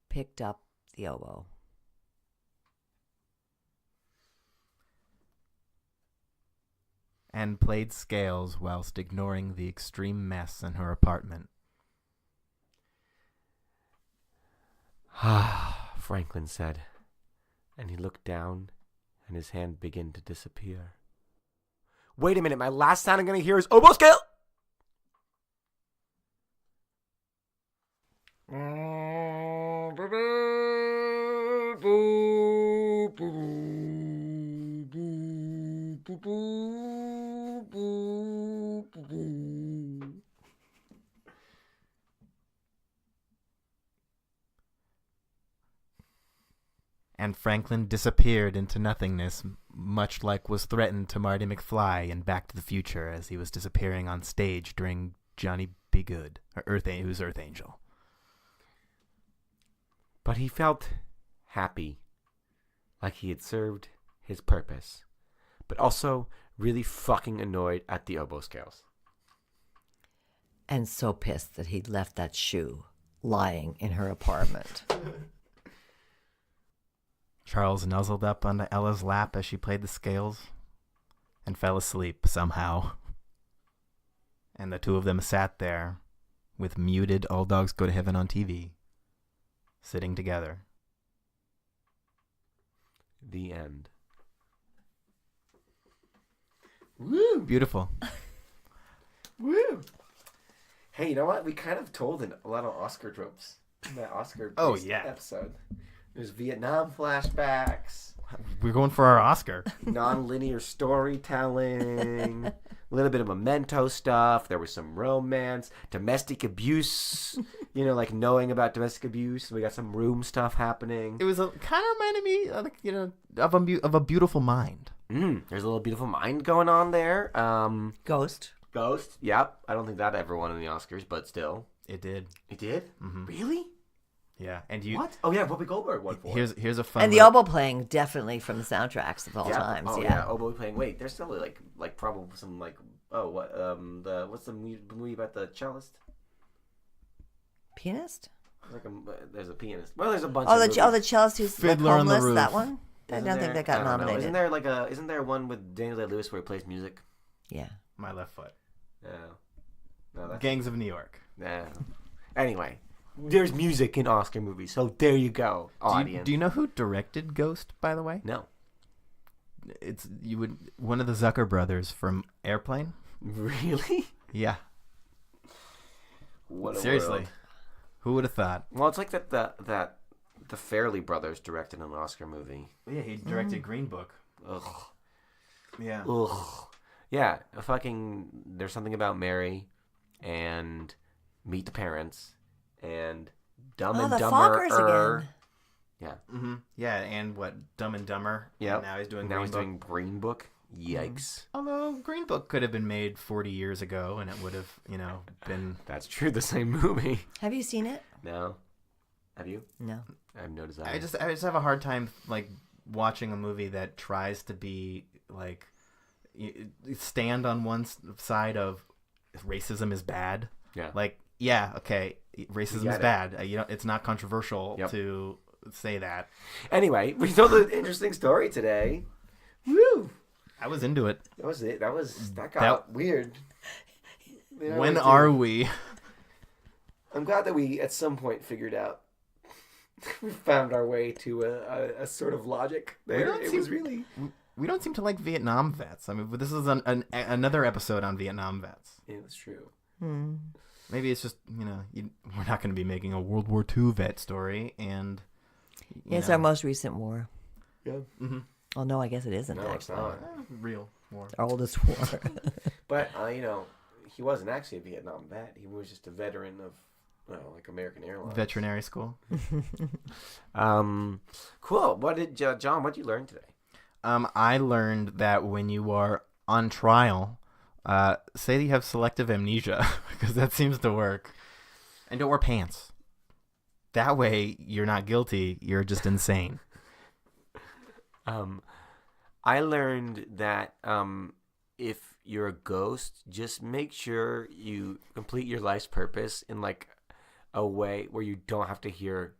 picked up the oboe. And played scales whilst ignoring the extreme mess in her apartment. "Ah," Franklin said, and he looked down, and his hand began to disappear. "Wait a minute, my last sound I'm going to hear is oboe scale!" And Franklin disappeared into nothingness, much like was threatened to Marty McFly in Back to the Future as he was disappearing on stage during Johnny Be Good, who's Earth Angel. But he felt happy, like he had served his purpose, but also really fucking annoyed at the oboe scales. and so pissed that he'd left that shoe lying in her apartment. Charles nuzzled up onto Ella's lap as she played the scales and fell asleep somehow. And the two of them sat there with muted All Dogs Go to Heaven on TV, sitting together. The end. Woo! Beautiful. Woo! Hey, you know what? We kind of told a lot of Oscar tropes in that Oscar episode. There's Vietnam flashbacks. We're going for our Oscar. Non-linear storytelling. A little bit of memento stuff. There was some romance. Domestic abuse. Like knowing about domestic abuse. We got some room stuff happening. It was kind of reminded me, of a Beautiful Mind. There's a little Beautiful Mind going on there. Ghost. Yep. I don't think that ever won in the Oscars, but still. It did. It did? Mm-hmm. Really? Yeah. And you. What? Oh, yeah. Whoopi Goldberg won for it. Here's a fun. And the oboe playing definitely from the soundtracks of all times. Oh, yeah. Oboe playing. Wait, there's still like probably some what's the movie about the cellist? Pianist? There's a pianist. Well, there's a bunch. The cellist who's Fiddler on the homeless. Roof. That one. I don't think that got nominated. Isn't there one with Daniel Day-Lewis where he plays music? Yeah. My Left Foot. No, that's Gangs of New York. No. Anyway, there's music in Oscar movies, so there you go, audience. Do you know who directed Ghost, by the way? No. It's one of the Zucker brothers from Airplane. Really? Yeah. What a Seriously. world. Who would have thought? Well, it's like that the Farrelly brothers directed an Oscar movie. Yeah, he directed Green Book. Ugh. Yeah. Ugh. Yeah. There's something about Mary, and Meet the Parents, and Dumb and the Dumber. Fockers again. Yeah. Mm-hmm. Yeah, and what? Dumb and Dumber. Yeah. Now he's doing. Doing Green Book. Yikes. Although Green Book could have been made 40 years ago, and it would have, been. That's true. The same movie. Have you seen it? No. Have you? No. I have no desire. I just have a hard time watching a movie that tries to be stand on one side of racism is bad. Yeah. Okay, racism is bad. It's not controversial to say that. Anyway, we told an interesting story today. Woo! I was into it. That was it. That got weird. When are we? I'm glad that we at some point figured out. We found our way to a sort of logic there. We don't seem to like Vietnam vets. I mean, this is another episode on Vietnam vets. Yeah, that's true. Maybe it's just, we're not going to be making a World War II vet story. And it's our most recent war. Yeah. Mm-hmm. Oh, no, I guess it isn't, No, actually. it's not. Real war. Our oldest war. But, he wasn't actually a Vietnam vet. He was just a veteran of, American Airlines. Veterinary school. Cool. What did John? What did you learn today? I learned that when you are on trial, say that you have selective amnesia, because that seems to work, and don't wear pants. That way, you're not guilty. You're just insane. I learned that if you're a ghost, just make sure you complete your life's purpose in a way where you don't have to hear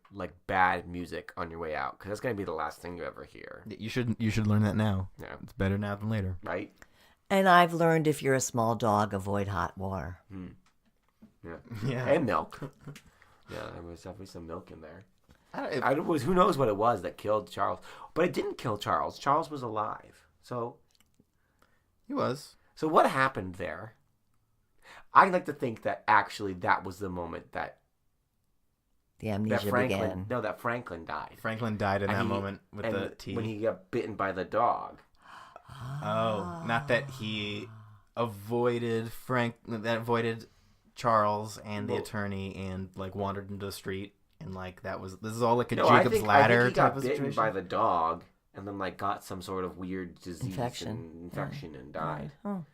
bad music on your way out, because that's gonna be the last thing you ever hear. You should learn that now. Yeah, it's better now than later. Right. And I've learned if you're a small dog, avoid hot water. Yeah. And milk. Yeah, there was definitely some milk in there. Who knows what it was that killed Charles? But it didn't kill Charles. Charles was alive. So he was. So what happened there? I like to think that actually that was the moment that the amnesia began. No, that Franklin died. Franklin died in that moment with the tea. When he got bitten by the dog. Oh, not that he avoided Charles and the attorney and wandered into the street and this is all a Jacob's Ladder I think he type got of bitten situation. by the dog and then got some sort of weird disease infection and died. Oh.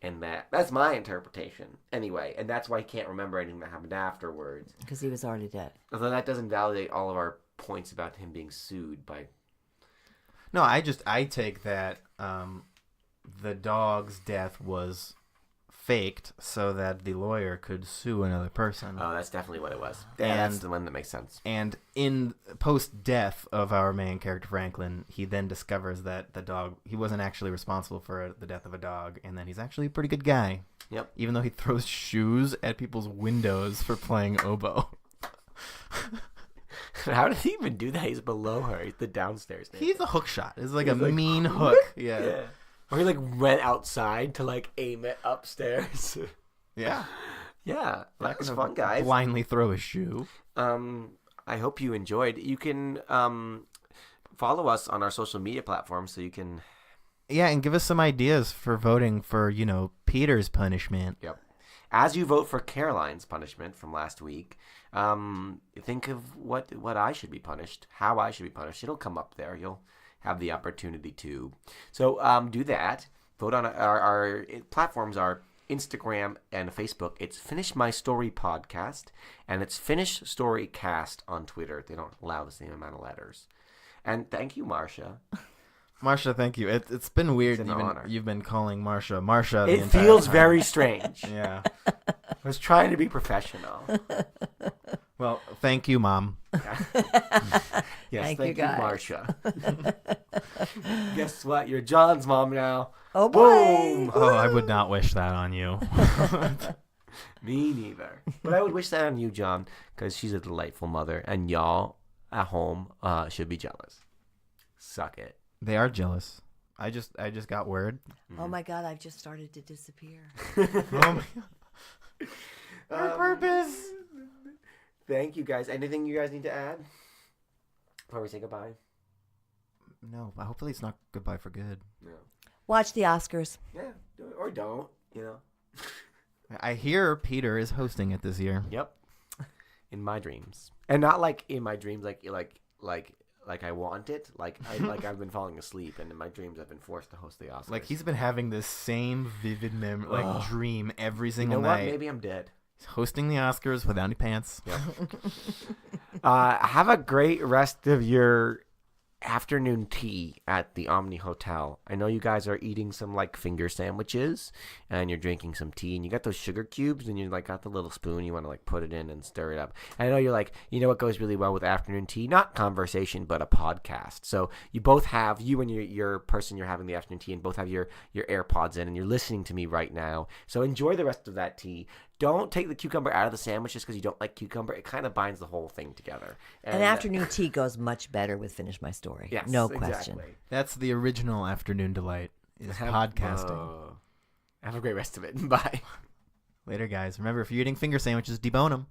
And that's my interpretation anyway, and that's why he can't remember anything that happened afterwards because he was already dead. Although that doesn't validate all of our points about him being sued by. No, I take that the dog's death was faked so that the lawyer could sue another person. Oh, that's definitely what it was. Yeah, that's the one that makes sense. And in post-death of our main character, Franklin, he then discovers that the dog, he wasn't actually responsible for the death of a dog, and that he's actually a pretty good guy. Yep. Even though he throws shoes at people's windows for playing oboe. How did he even do that? He's below her. He's the downstairs. He's a hook shot. It's like He's a like, mean hook. Yeah. Or he like went outside to like aim it upstairs. Yeah. Yeah. That was fun, guys. Blindly throw a shoe. I hope you enjoyed. You can follow us on our social media platforms so you can. Yeah, and give us some ideas for voting for, Peter's punishment. Yep. As you vote for Caroline's punishment from last week, think of what I should be punished, how I should be punished. It'll come up there. You'll have the opportunity to. So do that. Vote on our platforms are Instagram and Facebook. It's Finish My Story Podcast, and it's Finish Story Cast on Twitter. They don't allow the same amount of letters. And thank you, Marcia. Marsha, thank you. It's been weird. It's an honor. You've been calling Marsha. It feels very strange. Yeah. I was trying to be professional. Well, thank you, Mom. Yes, Thank you, guys. Marcia. Guess what? You're John's mom now. Oh, Boom! boy. Oh, I would not wish that on you. Me neither. But I would wish that on you, John, because she's a delightful mother, and y'all at home should be jealous. Suck it. They are jealous. I just got word. Oh, my God. I've just started to disappear. Oh my God. For purpose. Thank you, guys. Anything you guys need to add before we say goodbye? No, hopefully it's not goodbye for good. No. Watch the Oscars. Yeah, do it or don't. I hear Peter is hosting it this year. Yep. In my dreams, and not like in my dreams, like I want it. Like I've been falling asleep, and in my dreams I've been forced to host the Oscars. Like he's been having this same vivid dream every single you know night. What? Maybe I'm dead. He's hosting the Oscars without any pants. Yep. Have a great rest of your afternoon tea at the Omni Hotel. I know you guys are eating some like finger sandwiches and you're drinking some tea and you got those sugar cubes and you like got the little spoon you want to like put it in and stir it up. I know you're like, you know what goes really well with afternoon tea? Not conversation, but a podcast. So you both have, you and your person you're having the afternoon tea and both have your AirPods in and you're listening to me right now. So enjoy the rest of that tea. Don't take the cucumber out of the sandwich just because you don't like cucumber. It kind of binds the whole thing together. And afternoon tea goes much better with Finish My Story. Yes, no question. Exactly. That's the original afternoon delight, is podcasting. Have a great rest of it. Bye. Later, guys. Remember, if you're eating finger sandwiches, debone them.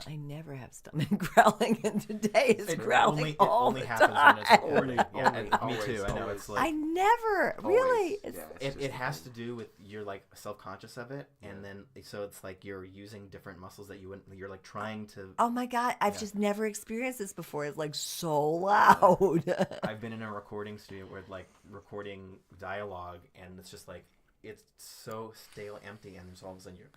I never have stomach growling, and today is growling all the happens time. when it's recording. Me Always, too. I know always. it's like I never really. Yeah, it has to do with you're like self-conscious of it, and then so it's like you're using different muscles that you wouldn't. You're like trying to. Oh my God! I've just never experienced this before. It's like so loud. I've been in a recording studio where like recording dialogue, and it's just like it's so stale, empty, and there's all of a sudden you're.